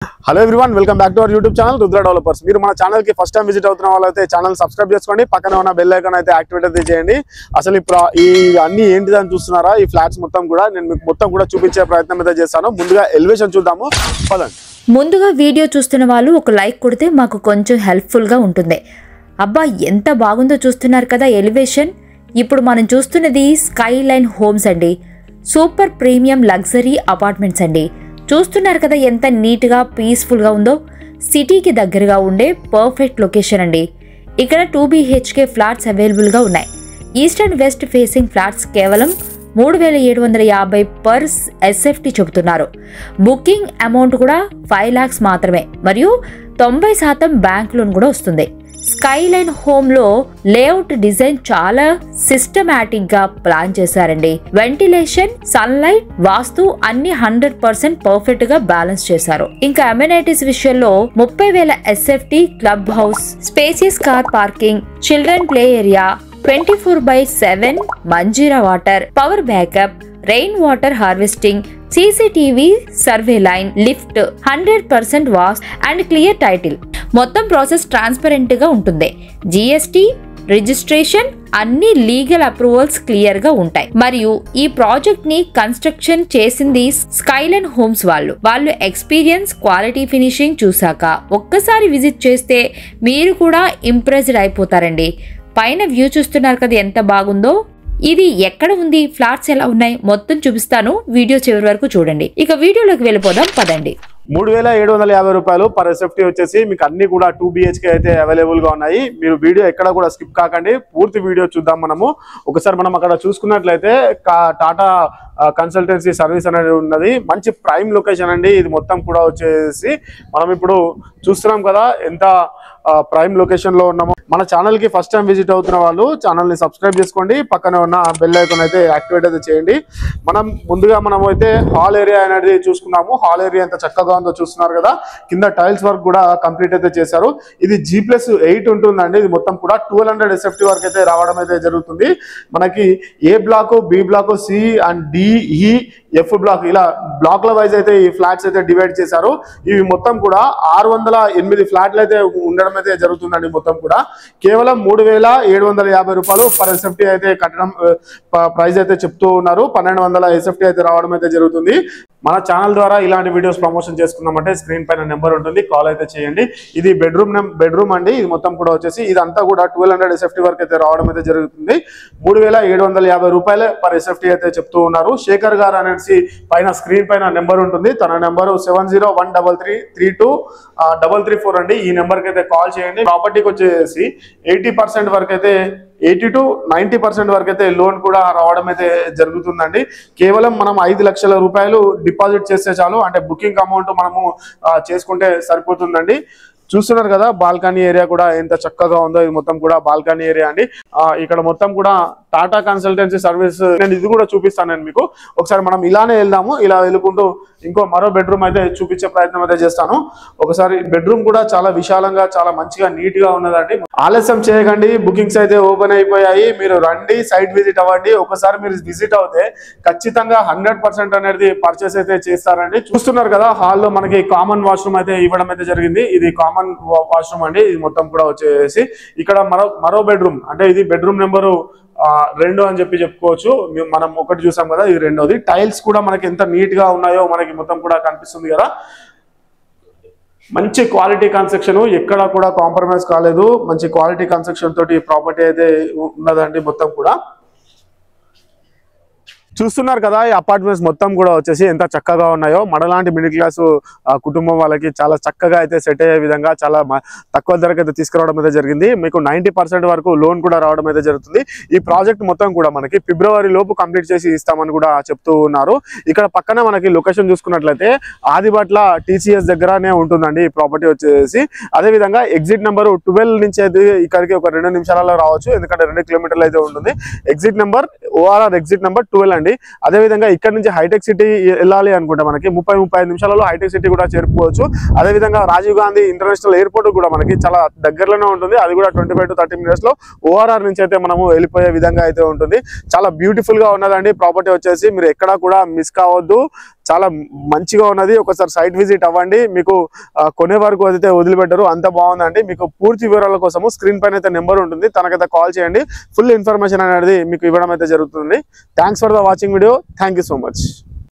Hello everyone, welcome back to our YouTube channel Rudra developers. మీరు మన channel కి first time visit అవుతున్న వాళ్ళైతే ఛానల్ సబ్స్క్రైబ్ చేసుకోండి, పక్కన ఉన్న బెల్ ఐకాన్ అయితే యాక్టివేట్ అయితే చేయండి. అసలు ఈ అన్ని ఏంటిదని చూస్తున్నారా? ఈ ఫ్లాట్స్ మొత్తం కూడా నేను మీకు మొత్తం కూడా చూపించే ప్రయత్నం అయితే చేస్తాను. ముందుగా ఎలివేషన్ చూద్దాము, పదండి. ముందుగా వీడియో చూస్తున్న వాళ్ళు ఒక లైక్ కొడితే మాకు కొంచెం హెల్ప్ఫుల్గా ఉంటుంది. అబ్బా ఎంత బాగుందో చూస్తున్నారు కదా ఎలివేషన్. ఇప్పుడు మనం చూస్తున్నది స్కై లైన్ హోమ్స్ అండి. సూపర్ ప్రీమియం లగ్జరీ అపార్ట్మెంట్స్ అండి. చూస్తున్నారు కదా ఎంత నీట్గా పీస్ఫుల్గా ఉందో. సిటీకి దగ్గరగా ఉండే పర్ఫెక్ట్ లొకేషన్ అండి. ఇక్కడ 2 BHK ఫ్లాట్స్ అవైలబుల్గా ఉన్నాయి. East and west facing flats కేవలం 3750 పర్ SFT చెబుతున్నారు. బుకింగ్ అమౌంట్ కూడా 5 lakhs మాత్రమే, మరియు 90% బ్యాంక్ లోన్ కూడా వస్తుంది. స్కై లైన్ హోమ్ లో లేఅవుట్ డిజైన్ చాలా సిస్టమాటిక్ గా ప్లాన్ చేశారండి. వెంటిలేషన్, సన్లైట్, వాస్తు అన్ని 100% పర్ఫెక్ట్ గా బ్యాలెన్స్ చేశారు. ఇంకా అమ్యూనిటీస్ విషయంలో 30,000 SFT, club house, spacious car parking, children play area, 24/7 Manjeera water, power backup, rain water harvesting, CCTV survey line, lift, 100% వాష్ అండ్ క్లియర్ టైటిల్. మొత్తం ప్రాసెస్ ట్రాన్స్పరెంట్ గా ఉంటుంది. GST రిజిస్ట్రేషన్ అన్ని లీగల్ అప్రూవల్స్ క్లియర్ గా ఉంటాయి. మరియు ఈ ప్రాజెక్ట్ ని కన్స్ట్రక్షన్ చేసింది స్కైలైన్ హోమ్స్ వాళ్ళు ఎక్స్పీరియన్స్, క్వాలిటీ, ఫినిషింగ్ చూసాక ఒక్కసారి విజిట్ చేస్తే మీరు కూడా ఇంప్రెస్డ్ అయిపోతారండి. పైన వ్యూ చూస్తున్నారు కదా ఎంత బాగుందో. ఇది ఎక్కడ ఉంది, ఫ్లాట్స్ ఎలా ఉన్నాయి మొత్తం చూపిస్తాను. వీడియో చివరి వరకు చూడండి. ఇక వీడియోలోకి వెళ్ళిపోదాం, పదండి. 3750 రూపాయలు పర్ SFT వచ్చేసి మీకు అన్ని కూడా 2 BHK అయితే అవైలబుల్ గా ఉన్నాయి. మీరు వీడియో ఎక్కడ కూడా స్కిప్ కాకండి, పూర్తి వీడియో చూద్దాం మనము. ఒకసారి మనం అక్కడ చూసుకున్నట్లయితే టాటా కన్సల్టెన్సీ సర్వీస్ అనేది ఉన్నది. మంచి ప్రైమ్ లొకేషన్ అండి. ఇది మొత్తం కూడా వచ్చేసి మనం ఇప్పుడు చూస్తున్నాం కదా ఎంత ప్రైమ్ లొకేషన్ లో ఉన్నాము. మన ఛానల్ కి ఫస్ట్ టైం విజిట్ అవుతున్న వాళ్ళు ఛానల్ ని సబ్స్క్రైబ్ చేసుకోండి, పక్కనే ఉన్న బెల్ ఐకాన్ అయితే యాక్టివేట్ అయితే చేయండి. ముందుగా మనం అయితే హాల్ ఏరియా అనేది చూసుకున్నాము. హాల్ ఏరియా ఎంత చక్కగా ఉందో చూస్తున్నారు కదా. కింద టైల్స్ వర్క్ కూడా కంప్లీట్ అయితే చేశారు. ఇది G+8 ఉంటుందండి. ఇది మొత్తం కూడా 1200 SFT వరకు అయితే రావడం అయితే జరుగుతుంది. మనకి A block, B block, C and D, E, F block ఇలా బ్లాక్ల వైజ్ అయితే ఈ ఫ్లాట్స్ అయితే డివైడ్ చేశారు. ఇవి మొత్తం కూడా 608 ఫ్లాట్లు అయితే ఉండడం అయితే జరుగుతుందండి. మొత్తం కూడా కేవలం 3750 రూపాయలు పర్ SFT అయితే కట్టడం ప్రైస్ అయితే చెప్తూ ఉన్నారు. 1200 SFT అయితే రావడం అయితే జరుగుతుంది. మన ఛానల్ ద్వారా ఇలాంటి వీడియోస్ ప్రమోషన్ చేసుకున్నామంటే స్క్రీన్ పైన నెంబర్ ఉంటుంది, కాల్ అయితే చేయండి. ఇది బెడ్రూమ్ అండి. ఇది మొత్తం కూడా వచ్చేసి ఇదంతా కూడా 1200 SFT వరకు అయితే రావడం అయితే జరుగుతుంది. 3750 రూపాయలు పర్ SFT అయితే చెప్తూ ఉన్నారు. శేఖర్ గారు అనేసి పైన స్క్రీన్ పైన నెంబర్ ఉంటుంది. తన నెంబరు 7013323334 అండి. ఈ నెంబర్కి అయితే కాల్ చేయండి. ప్రాపర్టీకి వచ్చేసి 80% వరకు అయితే 80 to 90% వరకు అయితే లోన్ కూడా రావడం అయితే జరుగుతుందండి. కేవలం మనం 5 లక్షల రూపాయలు డిపాజిట్ చేస్తే చాలు, అంటే బుకింగ్ అమౌంట్ మనము చేసుకుంటే సరిపోతుందండి. చూస్తున్నారు కదా బాల్కనీ ఏరియా కూడా ఎంత చక్కగా ఉందో. ఇది మొత్తం కూడా బాల్కనీ ఏరియా అండి. ఇక్కడ మొత్తం కూడా టాటా కన్సల్టెన్సీ సర్వీస్ నేను ఇది కూడా చూపిస్తాను నేను మీకు. ఒకసారి మనం ఇలానే వెళ్దాము. ఇలా వెళ్ళుకుంటూ మరో బెడ్రూమ్ అయితే చూపించే ప్రయత్నం అయితే చేస్తాను. ఒకసారి బెడ్రూమ్ కూడా చాలా విశాలంగా, చాలా మంచిగా నీట్ గా ఉన్నదండి. ఆలస్యం చేయకండి, బుకింగ్స్ అయితే ఓపెన్ అయిపోయాయి. మీరు రండి, సైట్ విజిట్ అవ్వండి. ఒకసారి మీరు విజిట్ అవుతే ఖచ్చితంగా 100% అనేది పర్చేస్ అయితే చేస్తారండి. చూస్తున్నారు కదా హాల్లో మనకి కామన్ వాష్రూమ్ అయితే ఇవ్వడం అయితే జరిగింది. ఇది కామన్ వాష్రూమ్ అండి. ఇది మొత్తం కూడా వచ్చేసి ఇక్కడ మరో బెడ్రూమ్, అంటే ఇది బెడ్రూమ్ నెంబరు 2 అని చెప్పుకోవచ్చు. మనం ఒకటి చూసాం కదా, ఇది రెండోది. టైల్స్ కూడా మనకి ఎంత నీట్ గా ఉన్నాయో మనకి మొత్తం కూడా కనిపిస్తుంది కదా. మంచి క్వాలిటీ కన్స్ట్రక్షన్, ఎక్కడ కూడా కాంప్రమైజ్ కాలేదు. మంచి క్వాలిటీ కన్స్ట్రక్షన్ తోటి ప్రాపర్టీ అయితే ఉన్నదండి మొత్తం కూడా. చూస్తున్నారు కదా ఈ అపార్ట్మెంట్స్ మొత్తం కూడా వచ్చేసి ఎంత చక్కగా ఉన్నాయో. మనలాంటి మిడిల్ క్లాస్ కుటుంబం వాళ్ళకి చాలా చక్కగా అయితే సెట్ అయ్యే విధంగా చాలా తక్కువ ధరకు అయితే తీసుకురావడం అయితే జరిగింది. మీకు 90% వరకు లోన్ కూడా రావడం అయితే జరుగుతుంది. ఈ ప్రాజెక్ట్ మొత్తం కూడా మనకి ఫిబ్రవరి లోపు కంప్లీట్ చేసి ఇస్తామని కూడా చెప్తూ ఉన్నారు. ఇక్కడ పక్కన మనకి లొకేషన్ చూసుకున్నట్లయితే ఆదిబట్ల TCS దగ్గరనే ఉంటుందండి ఈ ప్రాపర్టీ వచ్చేసి. అదేవిధంగా ఎగ్జిట్ నెంబర్ 12 నుంచి అయితే ఇక్కడికి ఒక 2 నిమిషాలలో రావచ్చు, ఎందుకంటే 2 కిలోమీటర్లు అయితే ఉంటుంది. Exit number ORR exit number 12 అండి. అదే విధంగా ఇక్కడ నుంచి హైటెక్ సిటీ వెళ్ళాలి అనుకుంటే మనకి 30-35 నిమిషాలలో హైటెక్ సిటీ కూడా చేరుకోవచ్చు. అదే విధంగా రాజీవ్ గాంధీ ఇంటర్నేషనల్ ఎయిర్పోర్ట్ కూడా మనకి చాలా దగ్గరలోనే ఉంటుంది. అది కూడా 25 to 30 minutes లో ORR నుంచి అయితే మనము వెళ్ళిపోయే విధంగా అయితే ఉంటుంది. చాలా బ్యూటిఫుల్ గా ఉన్నదండి ప్రాపర్టీ వచ్చేసి. మీరు ఎక్కడా కూడా మిస్ కావద్దు. చాలా మంచిగా ఉన్నది. ఒకసారి సైట్ విజిట్ అవ్వండి, మీకు కొనే వరకు అయితే వదిలిపెట్టరు, అంత బాగుందండి. మీకు పూర్తి వివరాల కోసము స్క్రీన్ పైన అయితే నెంబర్ ఉంటుంది, తనకైతే కాల్ చేయండి. ఫుల్ ఇన్ఫర్మేషన్ అనేది మీకు ఇవ్వడం అయితే జరుగుతుంది. Thanks for the watching video. Thank you so much.